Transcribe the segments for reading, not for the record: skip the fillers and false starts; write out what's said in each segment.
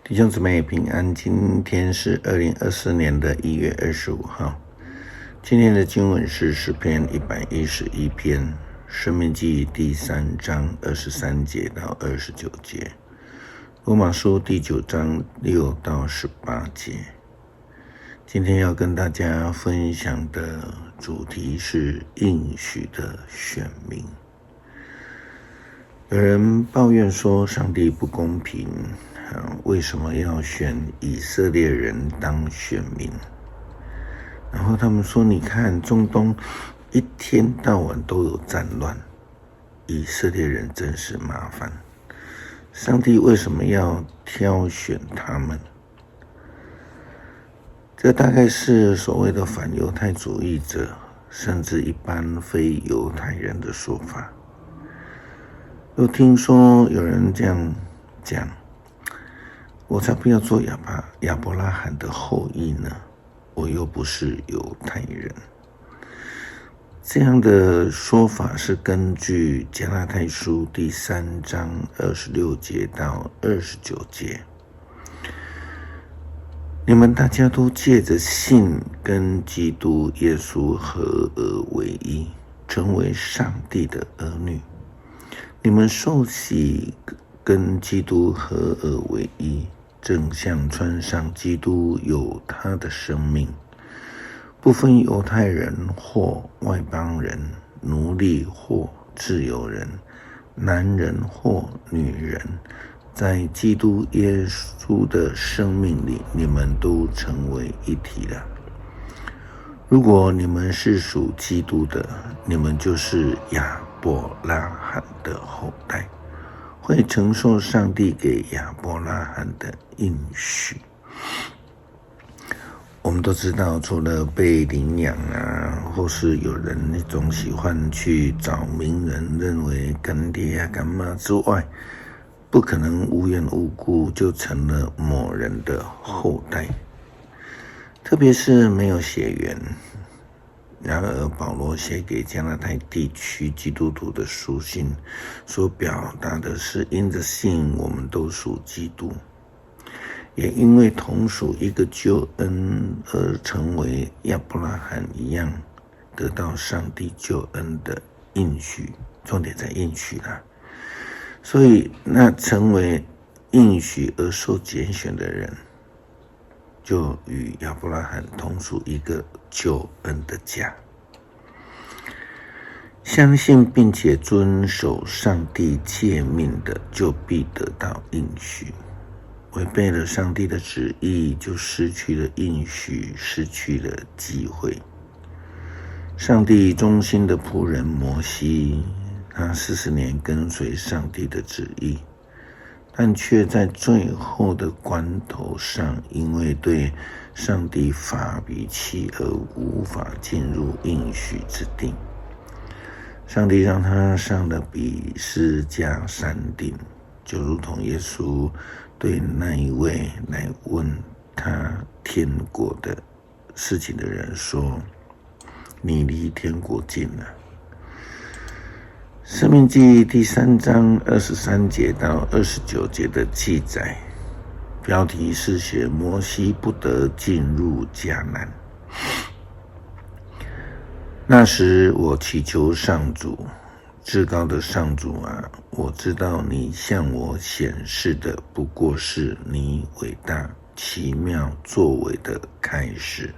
弟兄姊妹平安，今天是2024年1月25号。今天的经文是诗篇111篇，申命记第3章23节到29节，罗马书第9章6到18节。今天要跟大家分享的主题是应许的选民。有人抱怨说上帝不公平，为什么要选以色列人当选民？然后他们说，你看中东一天到晚都有战乱，以色列人真是麻烦，上帝为什么要挑选他们？这大概是所谓的反犹太主义者，甚至一般非犹太人的说法。又听说有人这样讲，我才不要做亚伯拉罕的后裔呢，我又不是犹太人。这样的说法是根据加拉太书第3章26节到29节。你们大家都借着信跟基督耶稣合而为一，成为上帝的儿女。你们受洗跟基督合而为一，正像穿上基督有他的生命，不分犹太人或外邦人，奴隶或自由人，男人或女人，在基督耶稣的生命里，你们都成为一体了。如果你们是属基督的，你们就是亚伯拉罕的后代，会承受上帝给亚伯拉罕的应许。我们都知道，除了被领养或是有人那种喜欢去找名人认为干爹干妈之外，不可能无缘无故就成了某人的后代，特别是没有血缘。然而保罗写给加拉太地区基督徒的书信所表达的是，因着信我们都属基督，也因为同属一个救恩而成为亚伯拉罕一样，得到上帝救恩的应许，重点在应许啦。所以那成为应许而受拣选的人，就与亚伯拉罕同属一个救恩的家。相信并且遵守上帝诫命的，就必得到应许；违背了上帝的旨意，就失去了应许，失去了机会。上帝忠心的仆人摩西，他40年跟随上帝的旨意，但却在最后的关头上，因为对上帝发脾气而无法进入应许之地。上帝让他上了比斯加山顶，就如同耶稣对那一位来问他天国的事情的人说，你离天国近了。申命记第3章23节到29节的记载，标题是写摩西不得进入迦南。那时我祈求上主，至高的上主啊，我知道你向我显示的不过是你伟大奇妙作为的开始。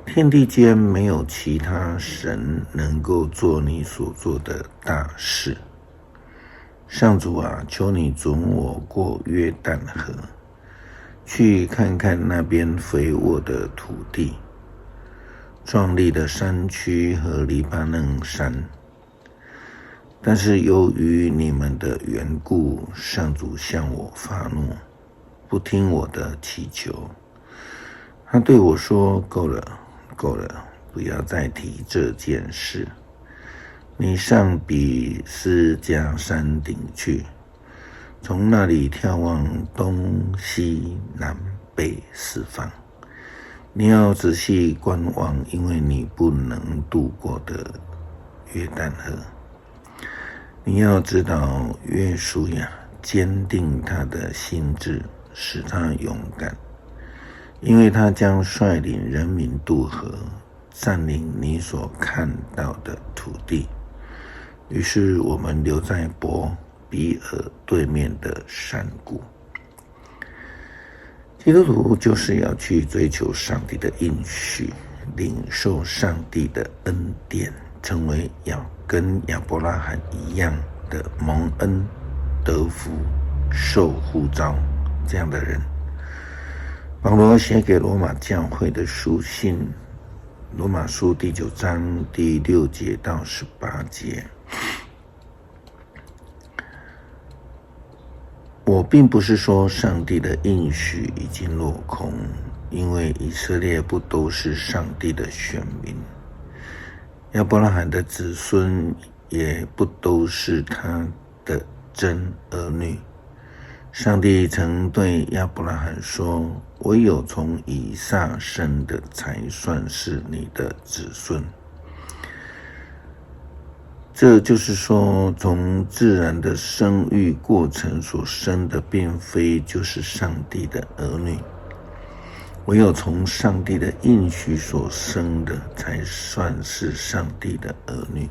天地间没有其他神能够做你所做的大事。上主啊，求你准我过约旦河，去看看那边肥沃的土地，壮丽的山区和黎巴嫩山。但是由于你们的缘故，上主向我发怒，不听我的祈求。他对我说，够了，不要再提这件事。你上比斯加山顶去，从那里眺望东西南北四方。你要仔细观望，因为你不能渡过的约旦河。你要知道，约书亚坚定他的心志，使他勇敢，因为他将率领人民渡河，占领你所看到的土地。于是我们留在伯比尔对面的山谷。基督徒就是要去追求上帝的应许，领受上帝的恩典，成为跟亚伯拉罕一样的蒙恩得福受呼召这样的人。保罗写给罗马教会的书信，罗马书第9章第6节到18节。我并不是说上帝的应许已经落空，因为以色列不都是上帝的选民，亚伯拉罕的子孙也不都是他的真儿女。上帝曾对亚伯拉罕说，唯有从以撒生的才算是你的子孙。这就是说，从自然的生育过程所生的，并非就是上帝的儿女，唯有从上帝的应许所生的，才算是上帝的儿女。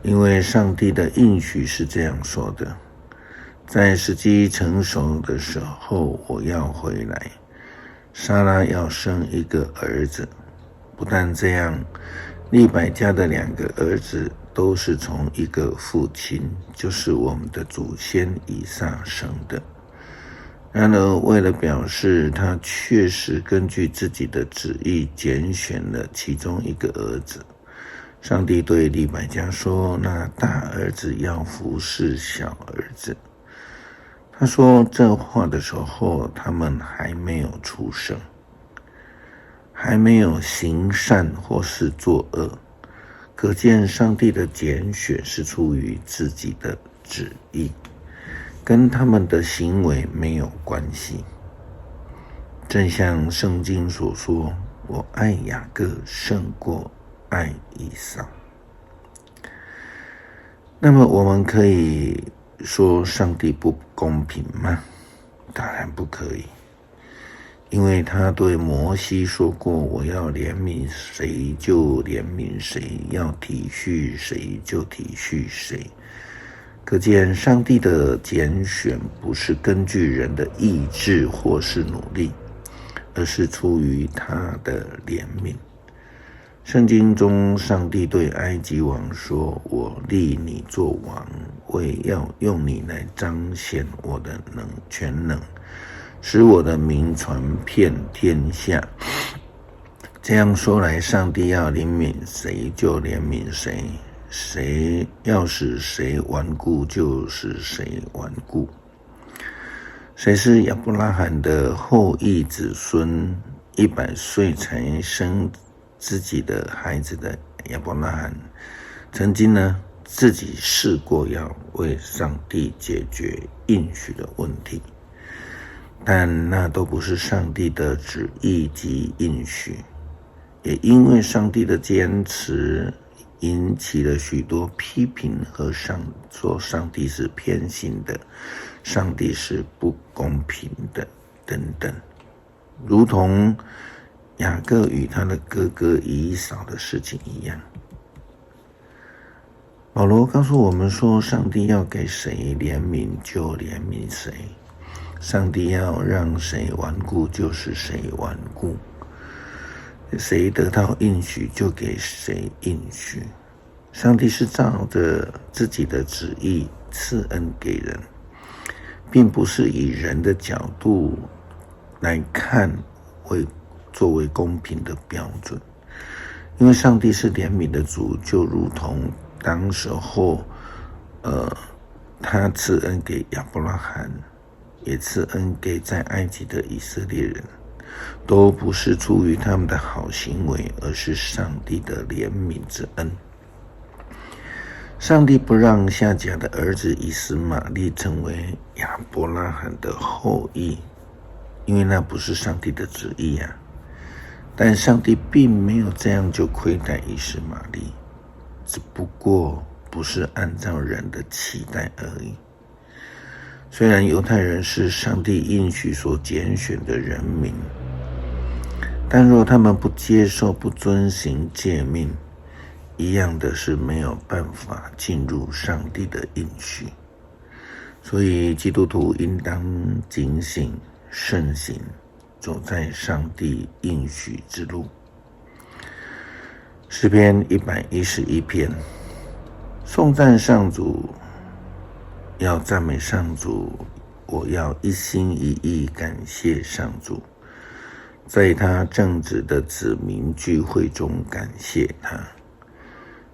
因为上帝的应许是这样说的，在时机成熟的时候，我要回来，撒拉要生一个儿子。不但这样，利百加的2个儿子都是从一个父亲，就是我们的祖先以撒生的。然而，为了表示他确实根据自己的旨意拣选了其中一个儿子，上帝对利百加说，那大儿子要服侍小儿子。他说这话的时候，他们还没有出生，还没有行善或是作恶，可见上帝的拣选是出于自己的旨意，跟他们的行为没有关系。正像圣经所说，我爱雅各胜过爱以扫。那么我们可以说上帝不公平吗？当然不可以，因为他对摩西说过，我要怜悯谁就怜悯谁，要体恤谁就体恤谁。可见上帝的拣选不是根据人的意志或是努力，而是出于他的怜悯。圣经中，上帝对埃及王说，我立你做王，为要用你来彰显我的全能，使我的名传遍天下。这样说来，上帝要怜悯谁就怜悯谁，谁要使谁顽固就使谁顽固。谁是亚伯拉罕的后裔子孙，100岁才生自己的孩子的亚伯拉罕，曾经自己试过要为上帝解决应许的问题，但那都不是上帝的旨意及应许。也因为上帝的坚持，引起了许多批评和说上帝是偏心的，上帝是不公平的等等，如同雅各与他的哥哥以扫的事情一样。保罗告诉我们说，上帝要给谁怜悯就怜悯谁，上帝要让谁顽固就是谁顽固，谁得到应许就给谁应许。上帝是照着自己的旨意赐恩给人，并不是以人的角度来看作为公平的标准。因为上帝是怜悯的主，就如同当时候他赐恩给亚伯拉罕，也赐恩给在埃及的以色列人，都不是出于他们的好行为，而是上帝的怜悯之恩。上帝不让夏甲的儿子以实玛利成为亚伯拉罕的后裔，因为那不是上帝的旨意啊。但上帝并没有这样就亏待以实玛利，只不过不是按照人的期待而已。虽然犹太人是上帝应许所拣选的人民，但若他们不接受、不遵行诫命，一样的是没有办法进入上帝的应许。所以基督徒应当警醒、慎行，走在上帝应许之路。诗篇111篇，颂赞上主，要赞美上主，我要一心一意感谢上主，在他正直的子民聚会中感谢他。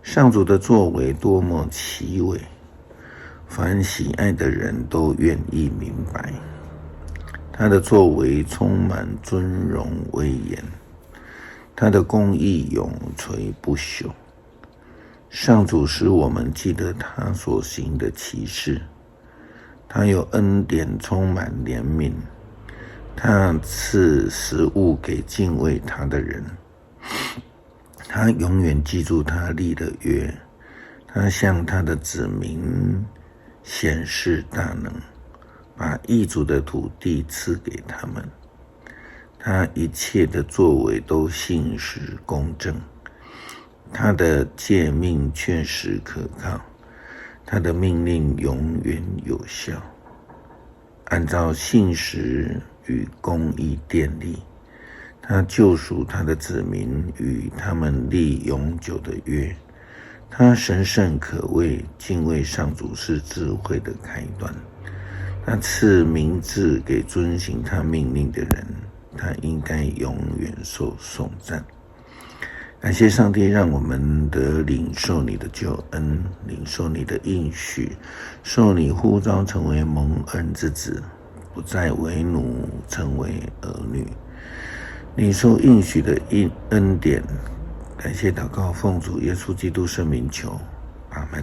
上主的作为多么奇伟，凡喜爱的人都愿意明白。他的作为充满尊荣威严，他的公义永垂不朽。上主使我们记得他所行的奇事，他有恩典充满怜悯，他赐食物给敬畏他的人，他永远记住他立的约，他向他的子民显示大能，把异族的土地赐给他们。他一切的作为都信实公正，他的诫命确实可靠，他的命令永远有效，按照信实与公义奠立。他救赎他的子民，与他们立永久的约。他神圣可畏，敬畏上主是智慧的开端。他赐明智给遵行他命令的人，他应该永远受颂赞。感谢上帝，让我们得领受你的救恩，领受你的应许，受你呼召成为蒙恩之子，不再为奴，成为儿女。领受应许的恩典，感谢祷告，奉主耶稣基督圣名求，阿们。